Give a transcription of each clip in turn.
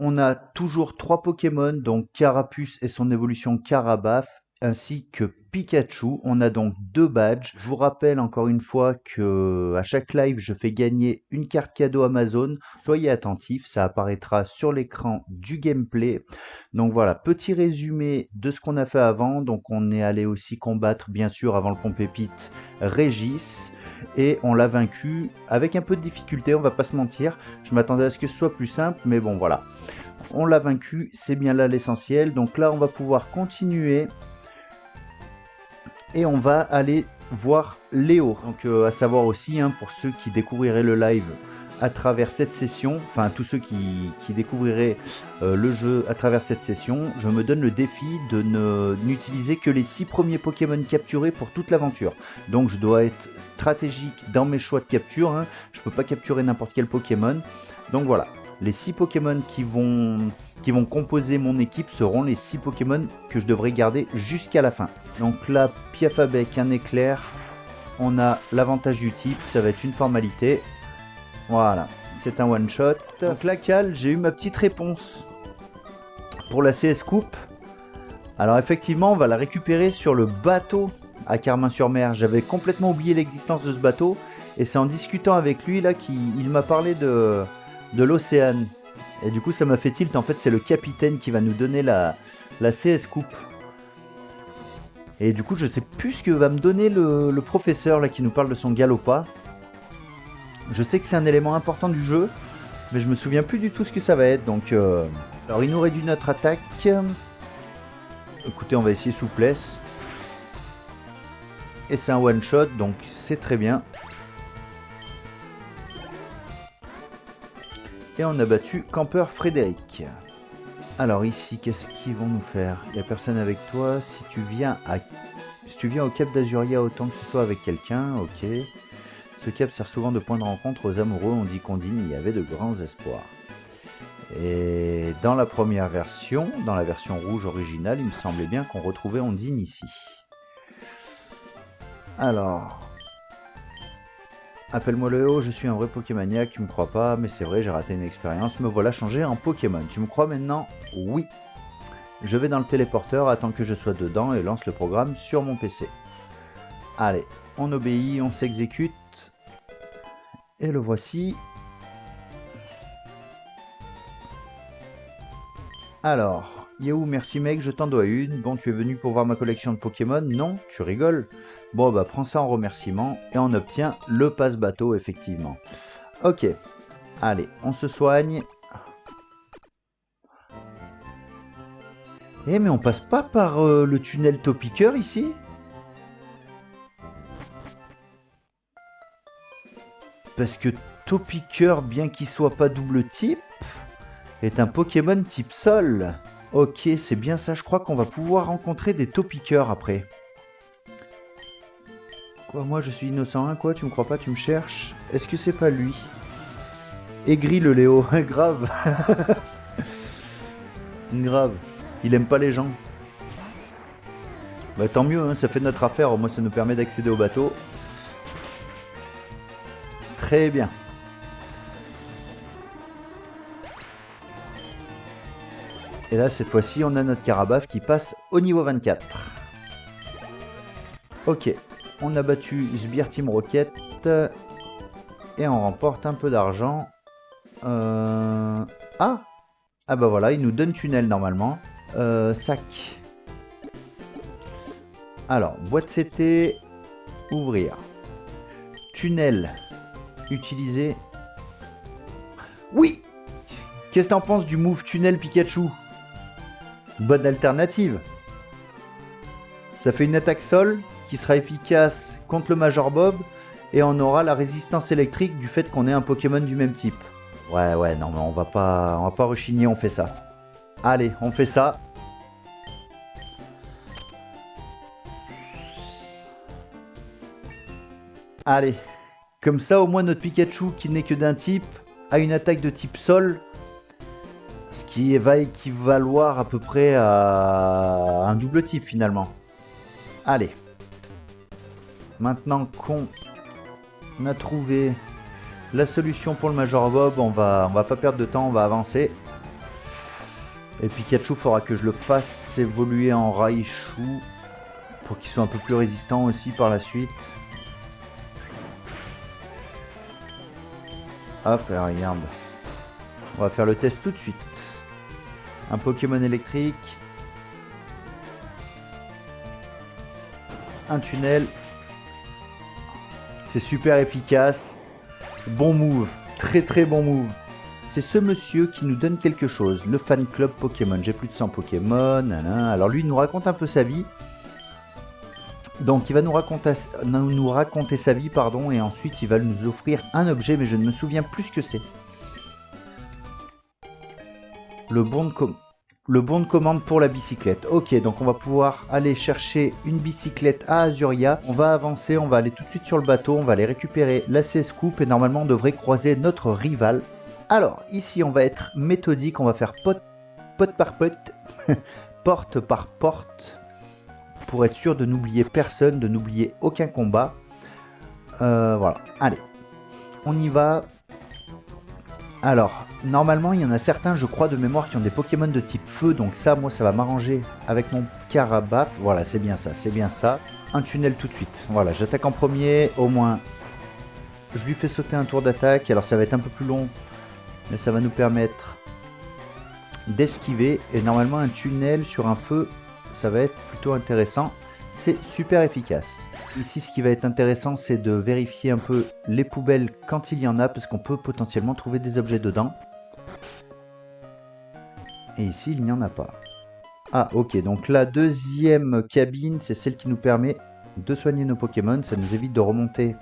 On a toujours 3 Pokémon, donc Carapuce et son évolution Carabaf, ainsi que Pikachu. On a donc 2 badges. Je vous rappelle encore une fois que à chaque live, je fais gagner une carte cadeau Amazon. Soyez attentifs, ça apparaîtra sur l'écran du gameplay. Donc voilà, petit résumé de ce qu'on a fait avant. Donc on est allé aussi combattre, bien sûr, avant le Pompépite, Régis. Et on l'a vaincu avec un peu de difficulté, on va pas se mentir. Je m'attendais à ce que ce soit plus simple, mais bon voilà. On l'a vaincu, c'est bien là l'essentiel. Donc là, on va pouvoir continuer. Et on va aller voir Léo. Donc à savoir aussi, hein, pour ceux qui découvriraient le live à travers cette session, enfin tous ceux qui découvriraient le jeu à travers cette session, je me donne le défi de n'utiliser que les 6 premiers Pokémon capturés pour toute l'aventure. Donc je dois être stratégique dans mes choix de capture, hein. Je peux pas capturer n'importe quel Pokémon. Donc voilà, les 6 Pokémon qui vont composer mon équipe seront les 6 Pokémon que je devrais garder jusqu'à la fin. Donc là, Piaf avec un éclair, on a l'avantage du type, ça va être une formalité. Voilà, c'est un one shot. Donc là, Cal, j'ai eu ma petite réponse pour la CS Coupe. Alors effectivement, on va la récupérer sur le bateau à Carmin-sur-Mer. J'avais complètement oublié l'existence de ce bateau. Et c'est en discutant avec lui là qu'il m'a parlé de l'Océane. Et du coup, ça m'a fait tilt. En fait, c'est le capitaine qui va nous donner la CS Coupe. Et du coup, je sais plus ce que va me donner le professeur là qui nous parle de son Galopa. Je sais que c'est un élément important du jeu, mais je me souviens plus du tout ce que ça va être. Donc, alors il nous réduit notre attaque. Écoutez, on va essayer souplesse. Et c'est un one shot, donc c'est très bien. Et on a battu Campeur Frédéric. Alors ici, qu'est-ce qu'ils vont nous faire? Il n'y a personne avec toi. Si tu viens au Cap d'Azuria, autant que ce soit avec quelqu'un, ok. Ce cap sert souvent de point de rencontre aux amoureux. On dit qu'Ondine y avait de grands espoirs. Et dans la première version, dans la version rouge originale, il me semblait bien qu'on retrouvait Ondine ici. Alors... Appelle-moi Léo, je suis un vrai Pokémaniac, tu me crois pas, mais c'est vrai, j'ai raté une expérience, me voilà changé en Pokémon. Tu me crois maintenant? Oui. Je vais dans le téléporteur, attends que je sois dedans et lance le programme sur mon PC. Allez, on obéit, on s'exécute. Et le voici. Alors, Yahoo, merci mec, je t'en dois une. Bon, tu es venu pour voir ma collection de Pokémon? Non, tu rigoles? Bon, bah prends ça en remerciement et on obtient le passe-bateau, effectivement. Ok, allez, on se soigne. Eh, mais on passe pas par le tunnel Topiqueur ici? Parce que Topiqueur, bien qu'il soit pas double type, est un Pokémon type sol. Ok, c'est bien ça, je crois qu'on va pouvoir rencontrer des Topiqueurs après. Quoi, moi je suis innocent, hein, quoi, tu me crois pas, tu me cherches? Est-ce que c'est pas lui? Aigri le Léo, grave. Grave, il aime pas les gens. Bah tant mieux, hein, ça fait notre affaire, au moins ça nous permet d'accéder au bateau. Très bien. Et là, cette fois-ci, on a notre Carabaf qui passe au niveau 24. Ok, on a battu Sbire Team Rocket. Et on remporte un peu d'argent. Ah Ah bah voilà, il nous donne tunnel normalement. Sac. Alors, boîte CT, ouvrir. Tunnel, utiliser. Oui! Qu'est-ce que t'en penses du move tunnel Pikachu? Bonne alternative. Ça fait une attaque sol qui sera efficace contre le Major Bob et on aura la résistance électrique du fait qu'on ait un Pokémon du même type. Ouais, non mais on va pas rechigner, on fait ça. Allez, on fait ça. Allez, comme ça au moins notre Pikachu qui n'est que d'un type a une attaque de type sol. Ce qui va équivaloir à peu près à un double type finalement. Allez. Maintenant qu'on a trouvé la solution pour le Major Bob, on va pas perdre de temps, on va avancer. Et Pikachu, faudra que je le fasse évoluer en Raichu pour qu'il soit un peu plus résistant aussi par la suite. Hop, regarde. On va faire le test tout de suite. Un Pokémon électrique. Un tunnel. C'est super efficace. Bon move. Très très bon move. C'est ce monsieur qui nous donne quelque chose. Le fan club Pokémon. J'ai plus de 100 Pokémon. Alors lui, il nous raconte un peu sa vie. Donc il va nous raconter sa vie, pardon, et ensuite il va nous offrir un objet, mais je ne me souviens plus ce que c'est. Le bon de commande pour la bicyclette. Ok, donc on va pouvoir aller chercher une bicyclette à Azuria. On va avancer, on va aller tout de suite sur le bateau, on va aller récupérer la CS Coupe et normalement on devrait croiser notre rival. Alors, ici on va être méthodique, on va faire pot par pot, porte par porte, pour être sûr de n'oublier personne, de n'oublier aucun combat. Voilà, allez, on y va. Alors, normalement, il y en a certains, je crois, de mémoire, qui ont des Pokémon de type feu. Donc ça, moi, ça va m'arranger avec mon Carabaf. Voilà, c'est bien ça, c'est bien ça. Un tunnel tout de suite. Voilà, j'attaque en premier. Au moins, je lui fais sauter un tour d'attaque. Alors, ça va être un peu plus long, mais ça va nous permettre d'esquiver. Et normalement, un tunnel sur un feu, ça va être plutôt intéressant. C'est super efficace. Ici, ce qui va être intéressant, c'est de vérifier un peu les poubelles quand il y en a, parce qu'on peut potentiellement trouver des objets dedans. Et ici, il n'y en a pas. Ah, ok, donc la deuxième cabine, c'est celle qui nous permet de soigner nos Pokémon. Ça nous évite de remonter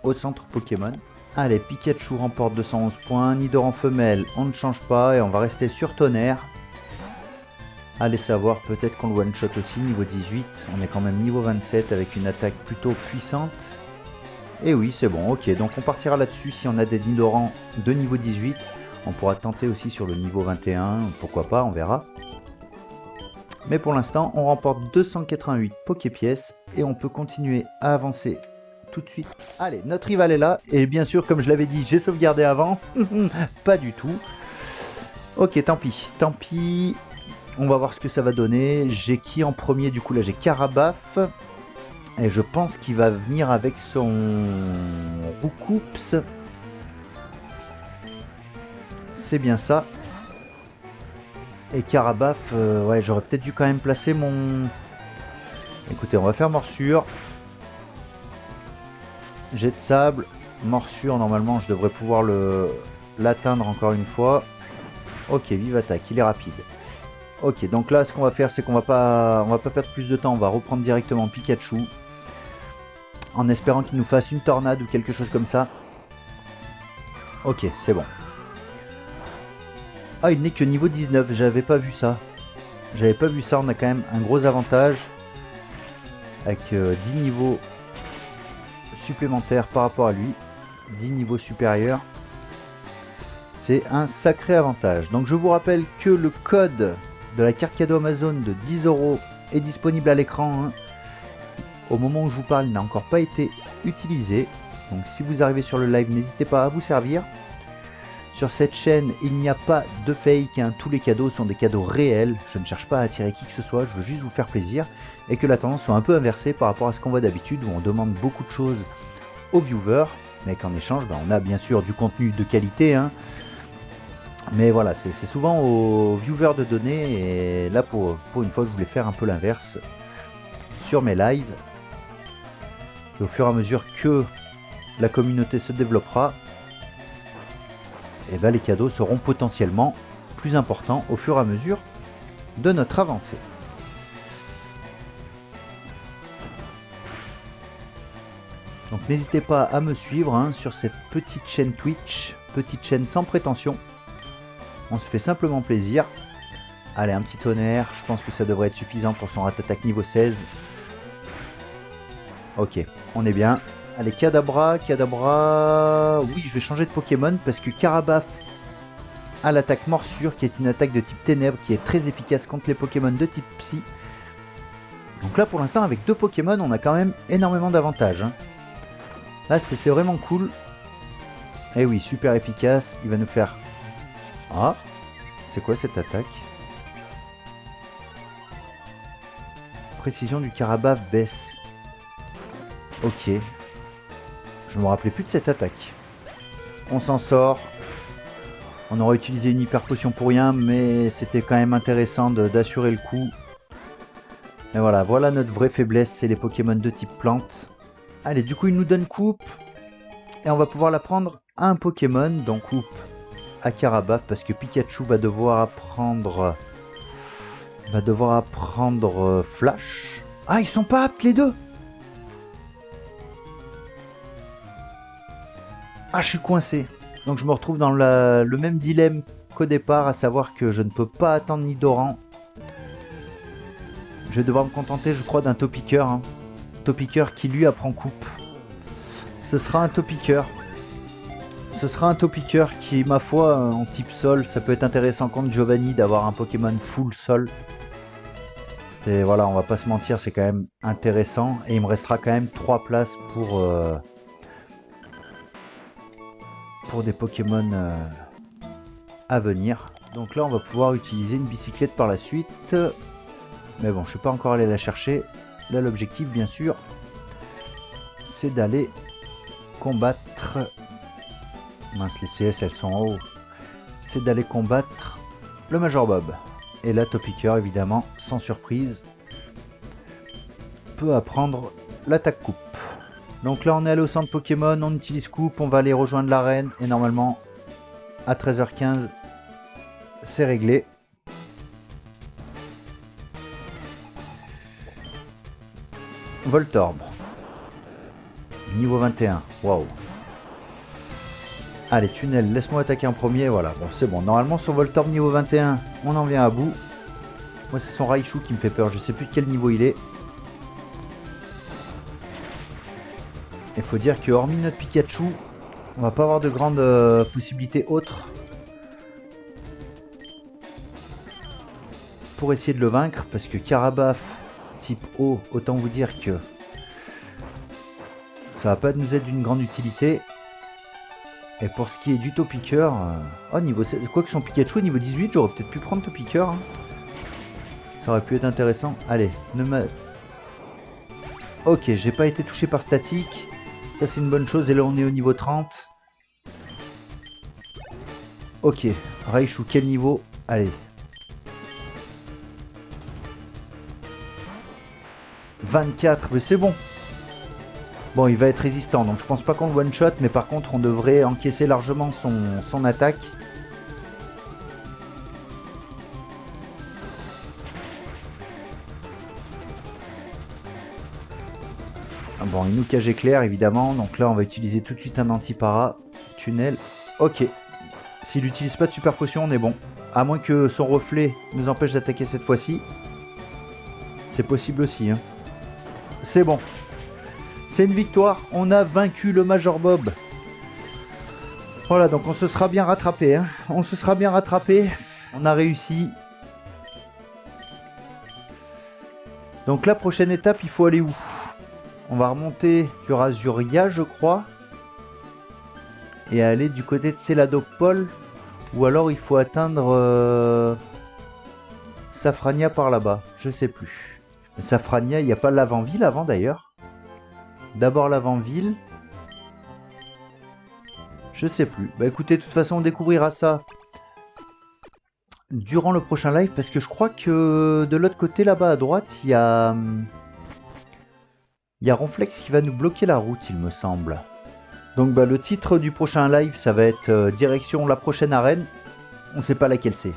au centre Pokémon. Allez, Pikachu remporte 211 points. Nidoran femelle, on ne change pas et on va rester sur Tonnerre. Allez savoir, peut-être qu'on le one-shot aussi, niveau 18. On est quand même niveau 27 avec une attaque plutôt puissante. Et oui, c'est bon, ok. Donc on partira là-dessus si on a des Nidorans de niveau 18. On pourra tenter aussi sur le niveau 21, pourquoi pas, on verra. Mais pour l'instant, on remporte 288 Poképièces et on peut continuer à avancer tout de suite. Allez, notre rival est là. Et bien sûr, comme je l'avais dit, j'ai sauvegardé avant. Pas du tout. Ok, tant pis, tant pis. On va voir ce que ça va donner. J'ai qui en premier? Du coup, là, j'ai Carabaf. Et je pense qu'il va venir avec son Roucoups. C'est bien ça. Et Carabaf, ouais, j'aurais peut-être dû quand même placer mon... Écoutez, on va faire morsure. Jet de sable. Morsure, normalement, je devrais pouvoir l'atteindre encore une fois. Ok, vive attaque, il est rapide. Ok, donc là, ce qu'on va faire, c'est qu'on va pas perdre plus de temps. On va reprendre directement Pikachu. En espérant qu'il nous fasse une tornade ou quelque chose comme ça. Ok, c'est bon. Ah, il n'est que niveau 19. J'avais pas vu ça. J'avais pas vu ça. On a quand même un gros avantage. Avec 10 niveaux supplémentaires par rapport à lui. 10 niveaux supérieurs. C'est un sacré avantage. Donc je vous rappelle que le code de la carte cadeau Amazon de 10 € est disponible à l'écran. Hein. Au moment où je vous parle, il n'a encore pas été utilisé. Donc si vous arrivez sur le live, n'hésitez pas à vous servir. Sur cette chaîne, il n'y a pas de fake. Hein. Tous les cadeaux sont des cadeaux réels. Je ne cherche pas à attirer qui que ce soit. Je veux juste vous faire plaisir. Et que la tendance soit un peu inversée par rapport à ce qu'on voit d'habitude, où on demande beaucoup de choses aux viewers. Mais qu'en échange, on a bien sûr du contenu de qualité. Hein. Mais voilà, c'est souvent aux viewers de donner. Et là, pour une fois, je voulais faire un peu l'inverse sur mes lives. Et au fur et à mesure que la communauté se développera, et ben les cadeaux seront potentiellement plus importants au fur et à mesure de notre avancée. Donc n'hésitez pas à me suivre hein, sur cette petite chaîne Twitch, petite chaîne sans prétention. On se fait simplement plaisir. Allez, un petit tonnerre, je pense que ça devrait être suffisant pour son rat-attaque niveau 16. Ok, on est bien. Allez, Kadabra, oui, je vais changer de Pokémon parce que Carabaf a l'attaque morsure qui est une attaque de type ténèbres qui est très efficace contre les Pokémon de type psy. Donc là, pour l'instant, avec deux Pokémon, on a quand même énormément d'avantages. Hein. Là, c'est vraiment cool. Et oui, super efficace. Il va nous faire... Ah, C'est quoi cette attaque? Précision du Karabaf baisse. Ok. Je me rappelais plus de cette attaque. On s'en sort. On aurait utilisé une hyper potion pour rien, mais c'était quand même intéressant d'assurer le coup. Et voilà, voilà notre vraie faiblesse, c'est les Pokémon de type plante. Allez, du coup il nous donne coupe. Et on va pouvoir la prendre à un Pokémon, donc coupe à Karabaf, parce que Pikachu va devoir apprendre... Flash. Ah, ils sont pas aptes les deux. Ah, je suis coincé. Donc je me retrouve dans le même dilemme qu'au départ, à savoir que je ne peux pas attendre Nidoran. Je vais devoir me contenter, je crois, d'un Topiqueur. Hein. Topiqueur qui lui apprend coupe. Ce sera un Topiqueur. Ce sera un Topiqueur qui, ma foi, en type sol, ça peut être intéressant contre Giovanni d'avoir un Pokémon full sol. Et voilà, on va pas se mentir, c'est quand même intéressant. Et il me restera quand même 3 places pour des Pokémon à venir. Donc là, on va pouvoir utiliser une bicyclette par la suite. Mais bon, je suis pas encore allé la chercher. Là, l'objectif, bien sûr, c'est d'aller combattre... Mince, les CS, elles sont en haut. C'est d'aller combattre le Major Bob. Et là, Topiqueur, évidemment, sans surprise, peut apprendre l'attaque coupe. Donc là, on est allé au centre Pokémon, on utilise coupe, on va aller rejoindre l'arène. Et normalement, à 13h15, c'est réglé. Voltorb. Niveau 21. Waouh. Allez, tunnel, laisse-moi attaquer en premier. Voilà, bon, c'est bon. Normalement, sur Voltorb niveau 21, on en vient à bout. Moi, c'est son Raichu qui me fait peur. Je sais plus de quel niveau il est. Il faut dire que, hormis notre Pikachu, on va pas avoir de grandes possibilités autres pour essayer de le vaincre. Parce que Karabaf, type eau, autant vous dire que ça va pas nous être d'une grande utilité. Et pour ce qui est du Topiqueur, oh, niveau 16, quoi que son Pikachu niveau 18, j'aurais peut-être pu prendre Topiqueur. Hein. Ça aurait pu être intéressant. Allez, ok, j'ai pas été touché par statique. Ça c'est une bonne chose. Et là on est au niveau 30. Ok, Raichu, quel niveau? Allez. 24, mais c'est bon. Bon, il va être résistant, donc je pense pas qu'on le one-shot, mais par contre, on devrait encaisser largement son attaque. Bon, il nous cage éclair, évidemment, donc là, on va utiliser tout de suite un anti-para. Tunnel, ok. S'il n'utilise pas de super potion, on est bon. À moins que son reflet nous empêche d'attaquer cette fois-ci. C'est possible aussi, hein. C'est bon. C'est une victoire, on a vaincu le Major Bob. Voilà, donc on se sera bien rattrapé. Hein. On se sera bien rattrapé. On a réussi. Donc la prochaine étape, il faut aller où? On va remonter sur Azuria, je crois. Et aller du côté de Céladopol. Ou alors il faut atteindre Safrania par là-bas. Je sais plus. Mais Safrania, il n'y a pas l'avant-ville avant d'ailleurs. D'abord l'avant-ville. Je sais plus. Bah écoutez, de toute façon, on découvrira ça durant le prochain live. Parce que je crois que de l'autre côté, là-bas à droite, il y a Ronflex qui va nous bloquer la route, il me semble. Donc bah, le titre du prochain live, ça va être direction la prochaine arène. On sait pas laquelle c'est.